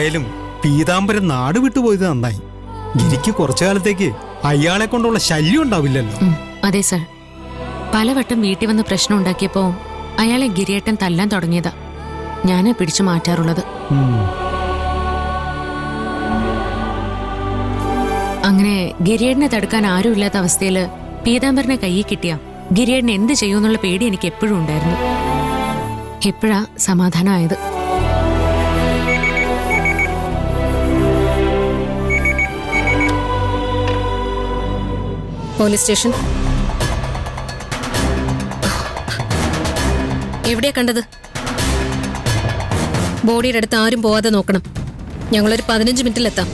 എന്തായാലും പീതാംബരൻ നാട് വിട്ടുപോയത് നന്നായി. ഗിരിക്ക് കുറച്ചു കാലത്തേക്ക് അയാളെ കൊണ്ടുള്ള ശല്യം ഉണ്ടാവില്ലല്ലോ. അതെ സർ, പലവട്ടം വീട്ടിൽ വന്ന് പ്രശ്നം ഉണ്ടാക്കിയപ്പോ അയാളെ ഗിരിയേട്ടൻ തല്ലാൻ തുടങ്ങിയതാ. ഞാനാ പിടിച്ചു മാറ്റാറുള്ളത്. അങ്ങനെ ഗിരിയേട്ടനെ തടുക്കാൻ ആരുമില്ലാത്ത അവസ്ഥയില് പീതാംബരനെ കയ്യിൽ കിട്ടിയ ഗിരിയേട്ടൻ എന്ത് ചെയ്യുമെന്നുള്ള പേടി എനിക്ക് എപ്പോഴും ഉണ്ടായിരുന്നു. ഇപ്പോഴാ സമാധാനമായത്. പോലീസ് സ്റ്റേഷൻ എവിടെയാ കണ്ടത്? ബോഡിയുടെ അടുത്ത് ആരും പോവാതെ നോക്കണം. ഞങ്ങളൊരു 15 മിനിറ്റിലെത്താം.